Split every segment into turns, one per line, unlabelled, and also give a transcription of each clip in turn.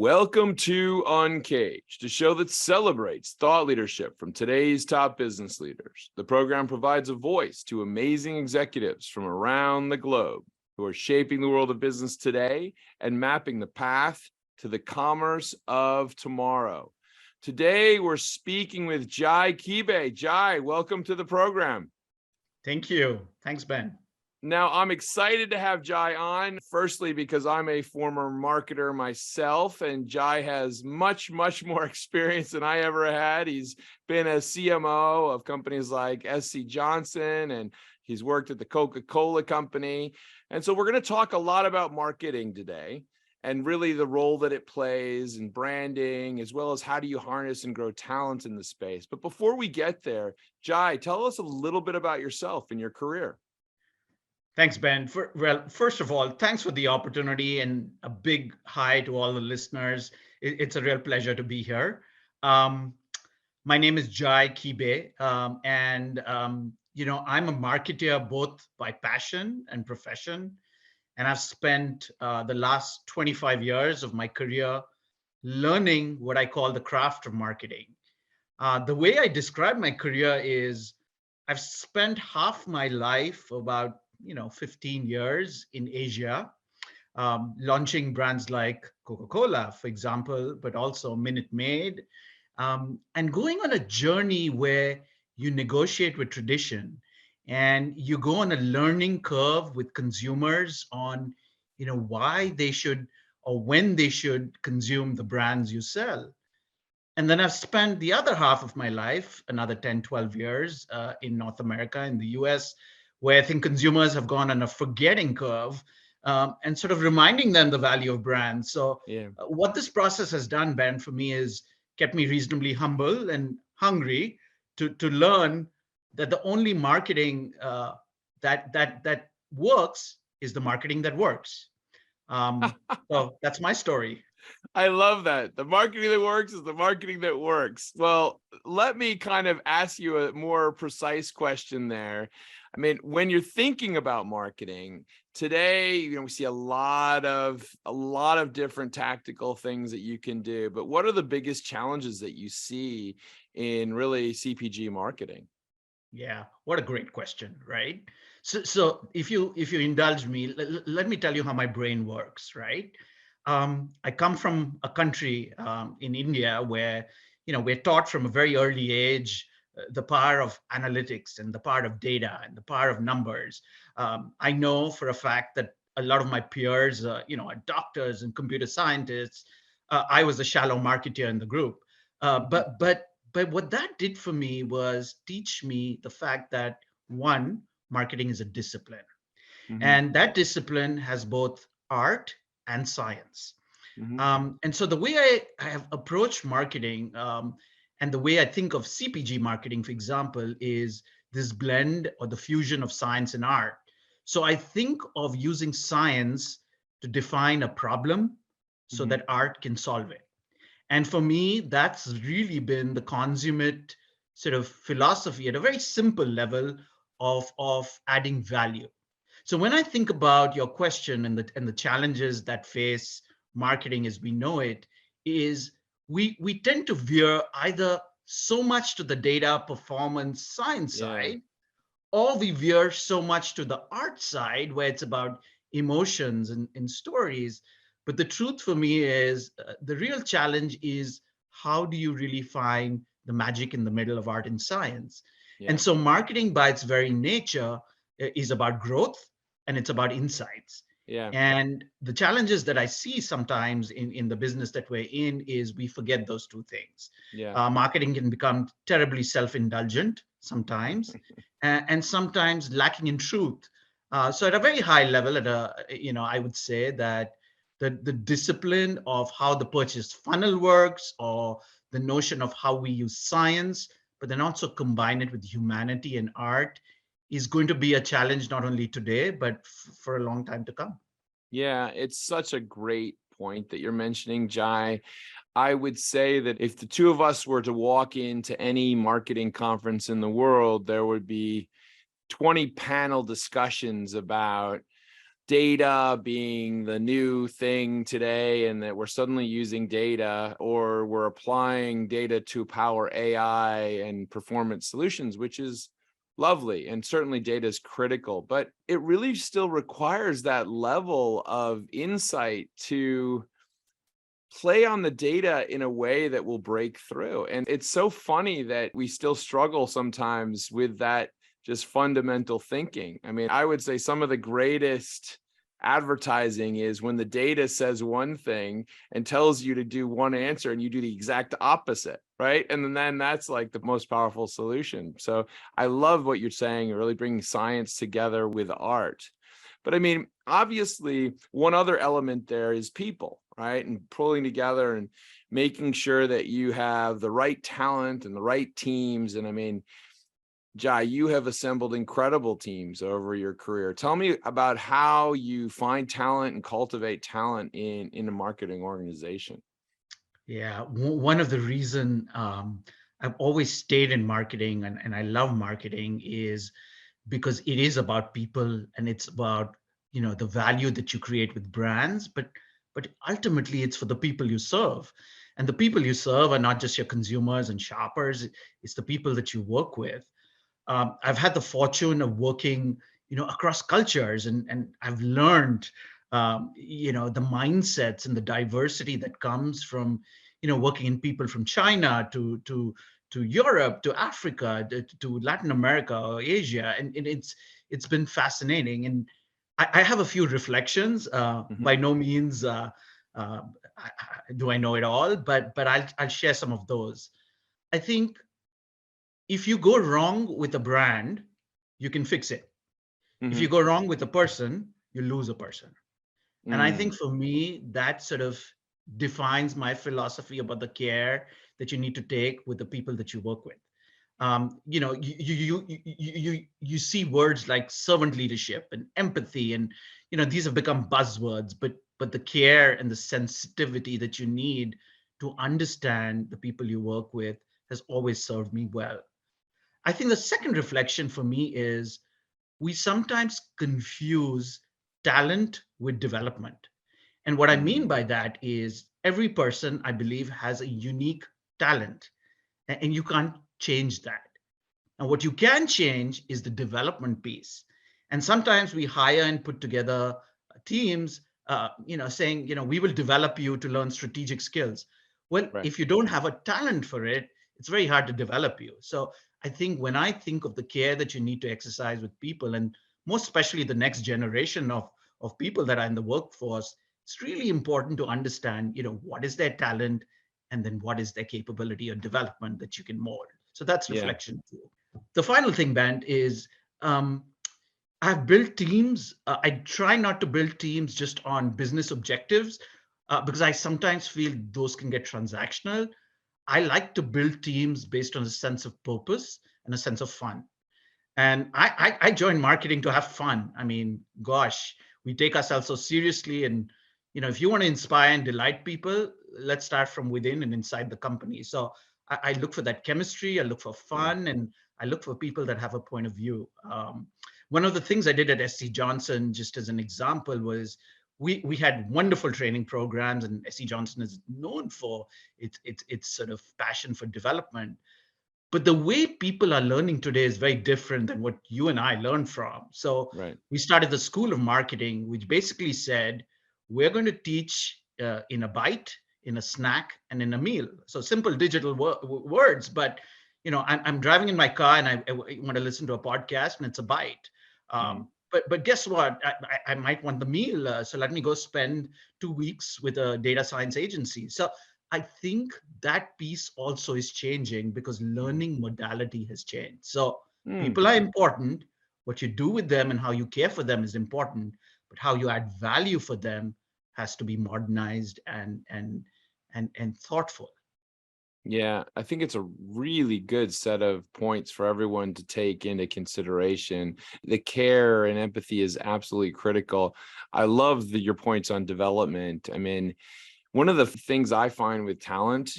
Welcome to Uncaged, a show that celebrates thought leadership from today's top business leaders. The program provides a voice to amazing executives from around the globe who are shaping the world of business today and mapping the path to the commerce of tomorrow. Today, we're speaking with Jai Kibe. Jai, welcome to the program.
Thank you. Thanks, Ben.
Now, I'm excited to have Jai on, firstly, because I'm a former marketer myself, and Jai has much more experience than I ever had. He's been a CMO of companies like SC Johnson, and he's worked at the Coca-Cola company. And so we're going to talk a lot about marketing today and really the role that it plays in branding, as well as how do you harness and grow talent in the space. But before we get there, Jai, tell us a little bit about yourself and your career.
Thanks, Ben. First of all, thanks for the opportunity and a big hi to all the listeners. It's a real pleasure to be here. My name is Jai Kibe, and I'm a marketer both by passion and profession. And I've spent the last 25 years of my career learning what I call the craft of marketing. The way I describe my career is I've spent half my life, about 15 years in Asia, launching brands like Coca-Cola, for example, but also Minute Maid, and going on a journey where you negotiate with tradition and you go on a learning curve with consumers on, why they should or when they should consume the brands you sell. And then I've spent the other half of my life, another 10, 12 years in North America, in the US, where I think consumers have gone on a forgetting curve and sort of reminding them the value of brands. So what this process has done, Ben, for me is kept me reasonably humble and hungry to learn that the only marketing that works is the marketing that works. So that's my story.
I love that. The marketing that works is the marketing that works. Well, let me kind of ask you a more precise question there. I mean, when you're thinking about marketing today, we see a lot of different tactical things that you can do, but what are the biggest challenges that you see in really CPG marketing?
Yeah, what a great question, right? So if you indulge me, let me tell you how my brain works, right? I come from a country in India where, we're taught from a very early age the power of analytics and the power of data and the power of numbers. I know for a fact that a lot of my peers, are doctors and computer scientists. I was a shallow marketer in the group, but what that did for me was teach me the fact that one, marketing is a discipline, and that discipline has both art and science. And so the way I have approached marketing and the way I think of CPG marketing, for example, is this blend or the fusion of science and art. So I think of using science to define a problem so that art can solve it. And for me, that's really been the consummate sort of philosophy at a very simple level of adding value. So when I think about your question and the challenges that face marketing as we know it, is we tend to veer either so much to the data performance science side, or we veer so much to the art side where it's about emotions and stories. But the truth for me is the real challenge is how do you really find the magic in the middle of art and science? And so marketing by its very nature is about growth and it's about insights. And the challenges that I see sometimes in the business that we're in is we forget those two things. Marketing can become terribly self-indulgent sometimes, and sometimes lacking in truth. So at a very high level, I would say that the discipline of how the purchase funnel works, or the notion of how we use science, but then also combine it with humanity and art, is going to be a challenge not only today, but for a long time to come.
Yeah, it's such a great point that you're mentioning, Jai. I would say that if the two of us were to walk into any marketing conference in the world, there would be 20 panel discussions about data being the new thing today, and that we're suddenly using data, or we're applying data to power AI and performance solutions, which is lovely. And certainly data is critical, but it really still requires that level of insight to play on the data in a way that will break through. And it's so funny that we still struggle sometimes with that just fundamental thinking. I mean, I would say some of the greatest advertising is when the data says one thing and tells you to do one answer and you do the exact opposite, right? And then that's like the most powerful solution. So I love what you're saying, really bringing science together with art. But I mean, obviously, one other element there is people, right? And pulling together and making sure that you have the right talent and the right teams. And I mean, Jai, you have assembled incredible teams over your career. Tell me about how you find talent and cultivate talent in a marketing organization.
Yeah, one of the reason I've always stayed in marketing and I love marketing is because it is about people and it's about the value that you create with brands, but ultimately it's for the people you serve, and the people you serve are not just your consumers and shoppers. It's the people that you work with. I've had the fortune of working, across cultures, and I've learned, the mindsets and the diversity that comes from, working in people from China to Europe, to Africa, to Latin America or Asia, and it's been fascinating. And I have a few reflections.
Mhm.
By no means do I know it all, but I'll share some of those. I think if you go wrong with a brand, you can fix it. If you
Mhm.
go wrong with a person, you lose a person. And I think
Mm.
for me, that sort of defines my philosophy about the care that you need to take with the people that you work with. You see words like servant leadership and empathy, and these have become buzzwords, but the care and the sensitivity that you need to understand the people you work with has always served me well. I think the second reflection for me is we sometimes confuse talent with development. And what I mean
Mm.
by that is every person, I believe, has a unique talent, and you can't change that. And what you can change is the development piece. And sometimes we hire and put together teams, saying, we will develop you to learn strategic skills. Well,
Right.
if you don't have a talent for it, it's very hard to develop you. So I think when I think of the care that you need to exercise with people, and most especially the next generation of people that are in the workforce, it's really important to understand, what is their talent, and then what is their capability or development that you can mold. So that's
Yeah.
reflection too. The final thing, Band, is um, I've built teams. I try not to build teams just on business objectives because I sometimes feel those can get transactional. I like to build teams based on a sense of purpose and a sense of fun. And I joined marketing to have fun. I mean, gosh, we take ourselves so seriously. And, if you want to inspire and delight people, let's start from within and inside the company. So I look for that chemistry. I look for
Yeah.
fun, and I look for people that have a point of view. One of the things I did at SC Johnson, just as an example, was we had wonderful training programs, and SC Johnson is known for its sort of passion for development. But the way people are learning today is very different than what you and I learned from. So
Right.
we started the School of Marketing, which basically said we're going to teach in a bite, in a snack, and in a meal. So simple digital words, but I'm driving in my car and I want to listen to a podcast, and it's a bite.
Mhm.
But guess what? I might want the meal, so let me go spend 2 weeks with a data science agency. So I think that piece also is changing because
Mhm.
learning modality has changed. So
Mm.
people are important. What you do with them and how you care for them is important, but how you add value for them has to be modernized and thoughtful.
Yeah, I think it's a really good set of points for everyone to take into consideration. The care and empathy is absolutely critical. I love your points on development. I mean, One of the things I find with talent,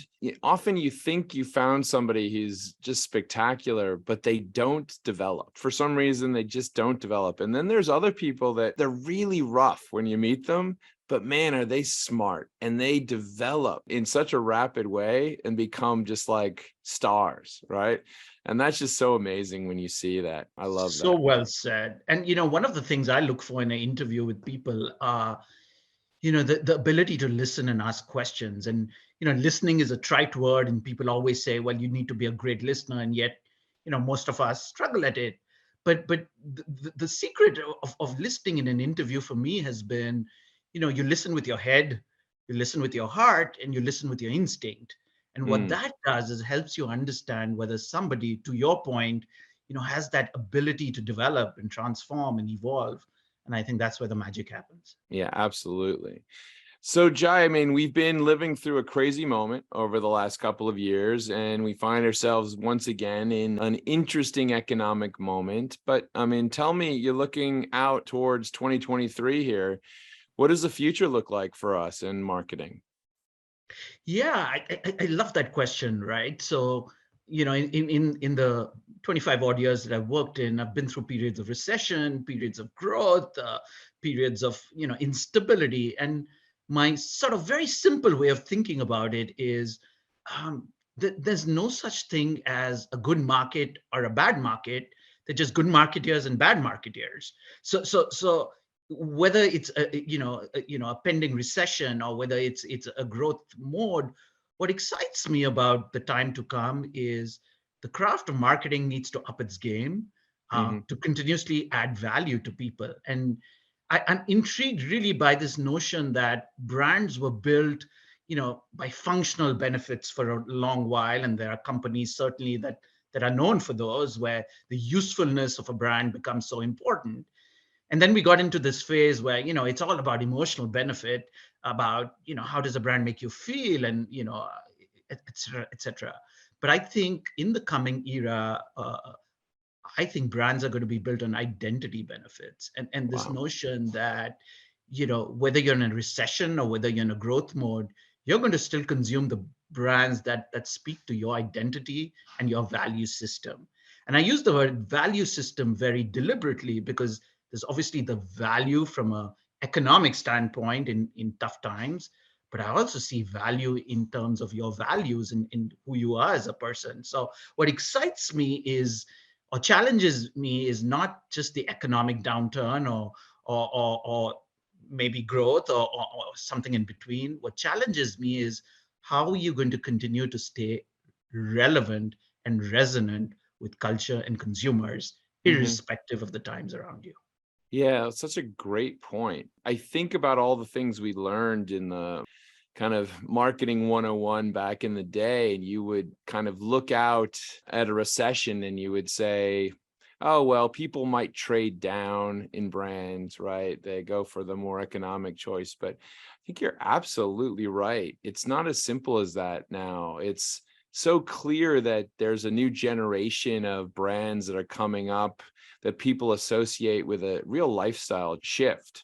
often you think you found somebody who's just spectacular, but they don't develop. For some reason, they just don't develop. And then there's other people that they're really rough when you meet them, but man, are they smart, and they develop in such a rapid way and become just like stars, right? And that's just so amazing when you see that. I love
So
that.
well said. And one of the things I look for in an interview with people are, the ability to listen and ask questions. And listening is a trite word, and people always say, well, you need to be a great listener, and yet most of us struggle at it. But the secret of listening in an interview for me has been, you listen with your head, you listen with your heart, and you listen with your instinct. And what
Mm.
that does is helps you understand whether somebody, to your point, has that ability to develop and transform and evolve. And I think that's where the magic happens.
Yeah, absolutely. So, Jai, I mean, we've been living through a crazy moment over the last couple of years, and we find ourselves once again in an interesting economic moment. But I mean, tell me, you're looking out towards 2023 here. What does the future look like for us in marketing?
Yeah, I love that question, right? So, in the 25 odd years that I've worked in, I've been through periods of recession, periods of growth, periods of instability, and my sort of very simple way of thinking about it is, there's no such thing as a good market or a bad market. They're just good marketeers and bad marketeers. So whether it's a pending recession, or whether it's a growth mode, what excites me about the time to come is the craft of marketing needs to up its game,
Hmm.
to continuously add value to people. And I'm intrigued really by this notion that brands were built by functional benefits for a long while, and there are companies certainly that are known for those, where the usefulness of a brand becomes so important. And then we got into this phase where it's all about emotional benefit, about how does a brand make you feel, and et cetera, et cetera. But I think in the coming era, I think brands are going to be built on identity benefits, and this
Wow.
notion that whether you're in a recession or whether you're in a growth mode, you're going to still consume the brands that speak to your identity and your value system. And I use the word value system very deliberately, because there's obviously the value from a economic standpoint in tough times, but I also see value in terms of your values and in who you are as a person. So what excites me is, or challenges me, is not just the economic downturn, or maybe growth, or something in between. What challenges me is, how are you going to continue to stay relevant and resonant with culture and consumers, irrespective of the times around you?
Yeah, it's such a great point. I think about all the things we learned in the kind of marketing 101 back in the day, and you would kind of look out at a recession and you would say, oh, well, people might trade down in brands, right? They go for the more economic choice. But I think you're absolutely right. It's not as simple as that now. It's so clear that there's a new generation of brands that are coming up that people associate with a real lifestyle shift,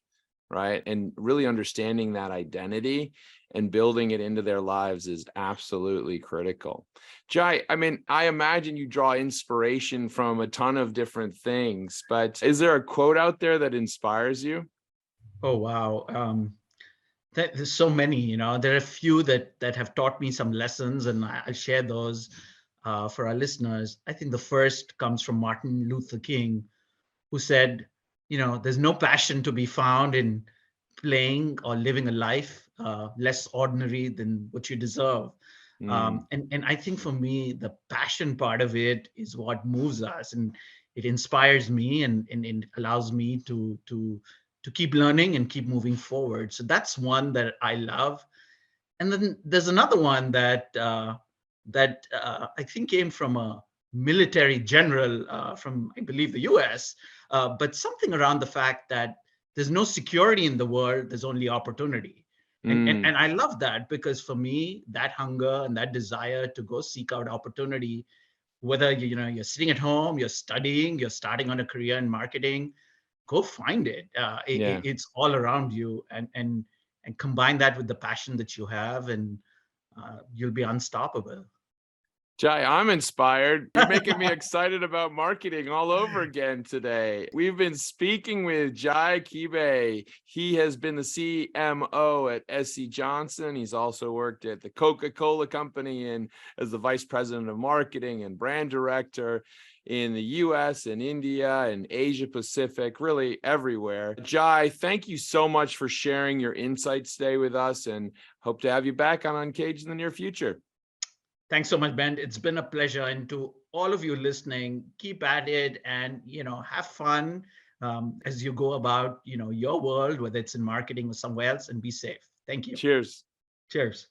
right? And really understanding that identity and building it into their lives is absolutely critical. Jai, I mean, I imagine you draw inspiration from a ton of different things, but is there a quote out there that inspires you?
Oh, wow. There's so many. There are a few that have taught me some lessons, and I'll share those for our listeners. I think the first comes from Martin Luther King, who said, there's no passion to be found in playing or living a life less ordinary than what you deserve.
Mm,
And I think for me, the passion part of it is what moves us, and it inspires me, and it allows me to keep learning and keep moving forward. So that's one that I love. And then there's another one that I think came from a military general from, I believe, the US, but something around the fact that there's no security in the world, there's only opportunity. And
mm,
I love that, because for me, that hunger and that desire to go seek out opportunity, whether you're sitting at home, you're studying, you're starting on a career in marketing, go find it.
yeah.
It's all around you. And and combine that with the passion that you have, and you'll be unstoppable.
Jai, I'm inspired. You're making me excited about marketing all over again today. We've been speaking with Jai Kibe. He has been the CMO at SC Johnson. He's also worked at the Coca-Cola company and as the vice president of marketing and brand director in the US and India and Asia Pacific, really everywhere. Jai, thank you so much for sharing your insights today with us, and hope to have you back on Uncaged in the near future.
Thanks so much, Ben. It's been a pleasure. And to all of you listening, keep at it and, have fun as you go about, your world, whether it's in marketing or somewhere else, and be safe. Thank you.
Cheers.
Cheers.